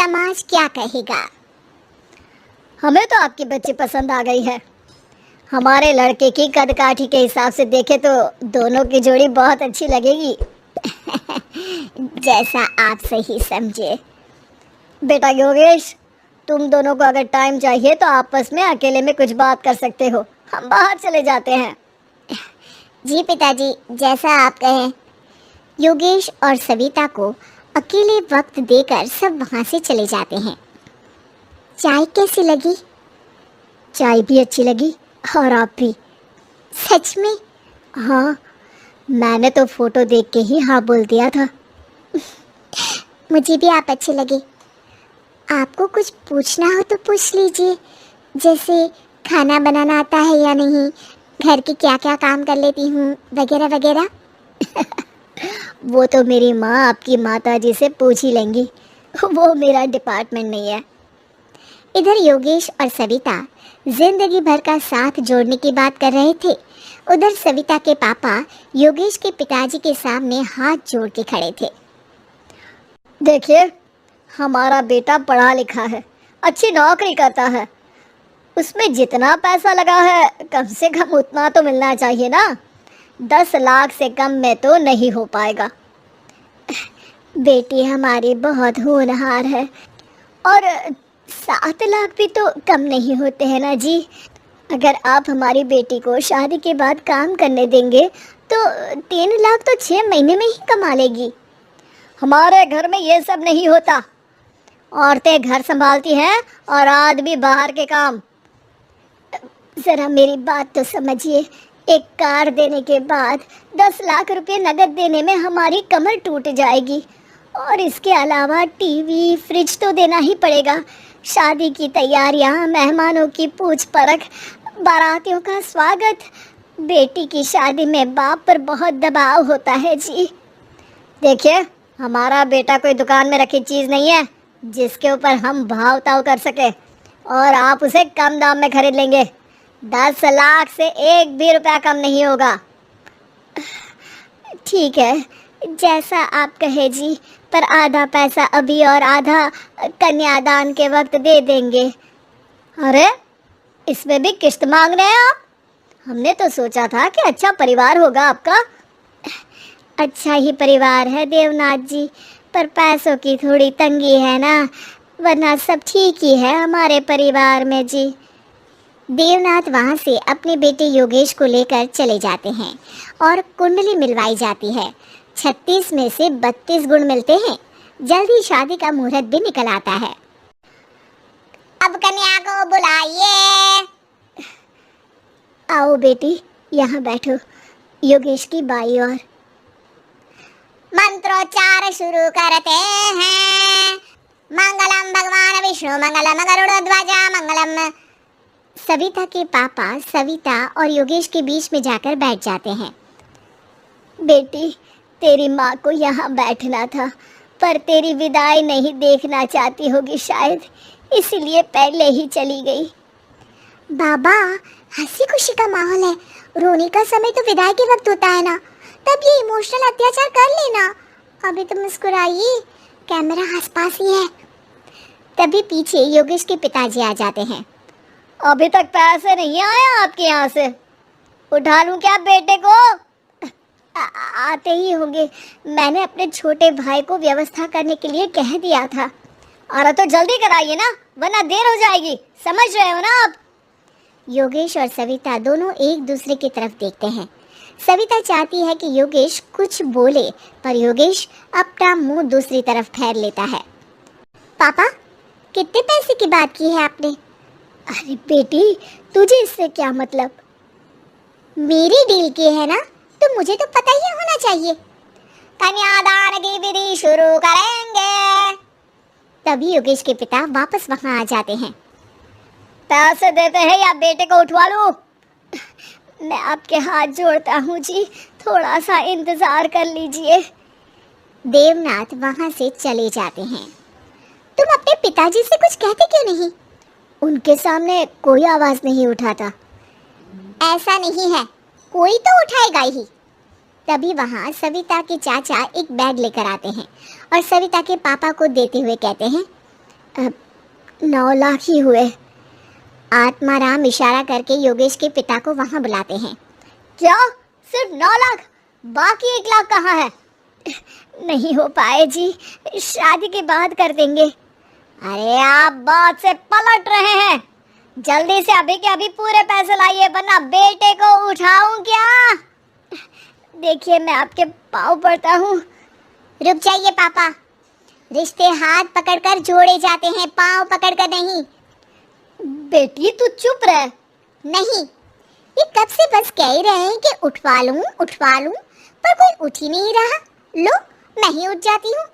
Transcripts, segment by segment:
समाज क्या कहेगा। हमें तो आपकी बच्ची पसंद आ गई है। हमारे लड़के की कदकाठी के हिसाब से देखे तो दोनों की जोड़ी बहुत अच्छी लगेगी। जैसा आप सही समझे। बेटा योगेश, तुम दोनों को अगर टाइम चाहिए तो आपस में अकेले में कुछ बात कर सकते हो, हम बाहर चले जाते हैं। जी पिताजी, जैसा आप कहें। योगेश और सविता को अकेले वक्त देकर सब वहाँ से चले जाते हैं। चाय कैसी लगी? चाय भी अच्छी लगी और आप भी। सच में? हाँ, मैंने तो फोटो देख के ही हाँ बोल दिया था। मुझे भी आप अच्छे लगे। आपको कुछ पूछना हो तो पूछ लीजिए, जैसे खाना बनाना आता है या नहीं, घर के क्या क्या काम कर लेती हूँ, वगैरह वगैरह। वो तो मेरी माँ आपकी माता जी से पूछ ही लेंगी, वो मेरा डिपार्टमेंट नहीं है। इधर योगेश और सविता जिंदगी भर का साथ जोड़ने की बात कर रहे थे। उधर सविता के पापा योगेश के पिताजी के सामने हाथ जोड़ के खड़े थे। देखिए, हमारा बेटा पढ़ा लिखा है, अच्छी नौकरी करता है, उसमें जितना पैसा लगा है कम से कम उतना तो मिलना चाहिए ना। 10 लाख से कम में तो नहीं हो पाएगा। बेटी हमारी बहुत होनहार है, और 7 लाख भी तो कम नहीं होते हैं ना जी। अगर आप हमारी बेटी को शादी के बाद काम करने देंगे तो 3 लाख तो 6 महीने में ही कमा लेगी। हमारे घर में ये सब नहीं होता, औरतें घर संभालती हैं और आदमी बाहर के काम। ज़रा मेरी बात तो समझिए। एक कार देने के बाद 10 लाख रुपए नगद देने में हमारी कमर टूट जाएगी, और इसके अलावा टीवी फ्रिज तो देना ही पड़ेगा। शादी की तैयारियां, मेहमानों की पूछ परख, बारातियों का स्वागत। बेटी की शादी में बाप पर बहुत दबाव होता है जी। देखिए, हमारा बेटा कोई दुकान में रखी चीज़ नहीं है जिसके ऊपर हम भाव ताव कर सके, और आप उसे कम दाम में खरीद लेंगे। 10 लाख से एक भी रुपया कम नहीं होगा। ठीक है, जैसा आप कहे जी, पर आधा पैसा अभी और आधा कन्यादान के वक्त दे देंगे। अरे, इसमें भी किश्त मांग रहे हैं आप? हमने तो सोचा था कि अच्छा परिवार होगा आपका। अच्छा ही परिवार है देवनाथ जी, पर पैसों की थोड़ी तंगी है ना, वरना सब ठीक ही है हमारे परिवार में जी। देवनाथ वहाँ से अपने बेटे योगेश को लेकर चले जाते हैं और कुंडली मिलवाई जाती है। 36 में से 32 गुण मिलते हैं। जल्दी शादी का मुहूर्त भी निकल आता है। अब कन्या को बुलाइए। आओ बेटी, यहाँ बैठो, योगेश की बाई ओर। मंत्रोच्चार शुरू करते हैं। मंगलम भगवान विष्णु मंगलम गरुड़ध्वज मंगलम। सविता के पापा सविता और योगेश के बीच में जाकर बैठ जाते हैं। बेटी, तेरी माँ को यहाँ बैठना था, पर तेरी विदाई नहीं देखना चाहती होगी शायद, इसलिए पहले ही चली गई। बाबा, हंसी खुशी का माहौल है, रोने का समय तो विदाई के वक्त होता है ना, तब ये इमोशनल अत्याचार कर लेना। अभी तो मुस्कुराइए, कैमरा आसपास ही है। तभी पीछे योगेश के पिताजी आ जाते हैं। अभी तक पैसे नहीं आए आपके यहाँ से? उठा लूँ क्या बेटे को? आते ही होंगे, मैंने अपने छोटे भाई को व्यवस्था करने के लिए कह दिया था। अरे तो जल्दी कराइए ना, वरना देर हो जाएगी, समझ रहे हो ना आप? योगेश और सविता दोनों एक दूसरे की तरफ देखते हैं। सविता चाहती है कि योगेश कुछ बोले, पर योगेश अपना मुंह दूसरी तरफ फेर लेता है। पापा, कितने पैसे की बात की है आपने? अरे बेटी, तुझे इससे क्या मतलब? मेरी डील की है ना, तो मुझे तो पता ही होना चाहिए। कन्यादान की विधि शुरू करेंगे। तभी योगेश के पिता वापस वहां आ जाते हैं। पैसे देते हैं या बेटे को उठवा लूं? मैं आपके हाथ जोड़ता हूँ जी, थोड़ा सा इंतजार कर लीजिए। देवनाथ वहां से चले जाते हैं। तुम अपने पिताजी से कुछ कहते क्यों नहीं? उनके सामने कोई आवाज नहीं उठाता। ऐसा नहीं है, कोई तो उठाएगा ही। तभी वहां सविता के चाचा एक बैग लेकर आते हैं और सविता के पापा को देते हुए कहते हैं, 9 लाख ही हुए। आत्माराम इशारा करके योगेश के पिता को वहां बुलाते हैं। क्या? सिर्फ 9 लाख? बाकी 1 लाख कहाँ है? नहीं हो पाए जी, शादी के बाद कर देंगे। अरे आप बात से पलट रहे हैं। जल्दी से अभी के अभी पूरे पैसे लाइए, वरना बेटे को उठाऊं क्या? देखिए मैं आपके पाँव पड़ता हूँ। रुक जाइए पापा, रिश्ते हाथ पकड़कर जोड़े जाते हैं, पाँव पकड़कर नहीं। बेटी तू चुप रह। नहीं, ये कब से बस कह ही रहे हैं कि उठवा लूं, पर कोई उठ ही नहीं रहा। लो मैं ही उठ जाती हूँ।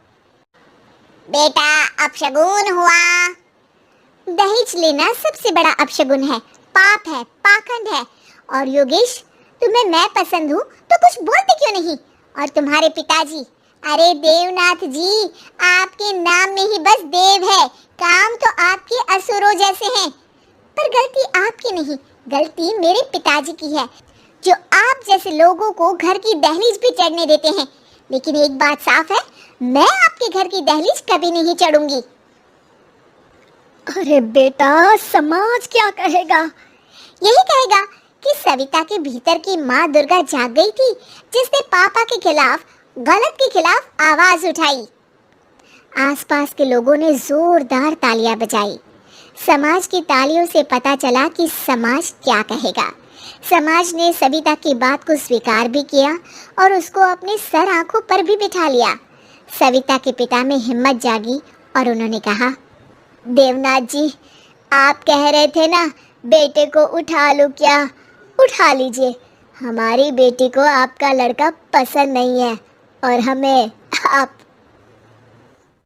बेटा अपशगुन हुआ। दहेज लेना सबसे बड़ा अपशगुन है, पाप है, पाखंड है। और योगेश, तुम्हें मैं पसंद हूँ तो कुछ बोलते क्यों नहीं? और तुम्हारे पिताजी, अरे देवनाथ जी, आपके नाम में ही बस देव है, काम तो आपके असुरों जैसे हैं। पर गलती आपकी नहीं, गलती मेरे पिताजी की है, जो आप जैसे लोगों को घर की दहलीज भी चढ़ने देते हैं। लेकिन एक बात साफ है, मैं आपके घर की दहलीज कभी नहीं चढ़ूंगी। अरे बेटा, समाज क्या कहेगा? यही कहेगा कि सविता के भीतर की माँ दुर्गा जाग गई थी, जिसने पापा के खिलाफ, गलत के खिलाफ आवाज उठाई। आसपास के लोगों ने जोरदार तालियां बजाई। समाज की तालियों से पता चला कि समाज क्या कहेगा। समाज ने सविता की बात को स्वीकार भी किया और उसको अपने सर आंखों पर भी बिठा लिया। सविता के पिता में हिम्मत जागी और उन्होंने कहा, देवनाथ जी, आप कह रहे थे ना बेटे को उठा लूं क्या? उठा लीजिए। हमारी बेटी को आपका लड़का पसंद नहीं है और हमें आप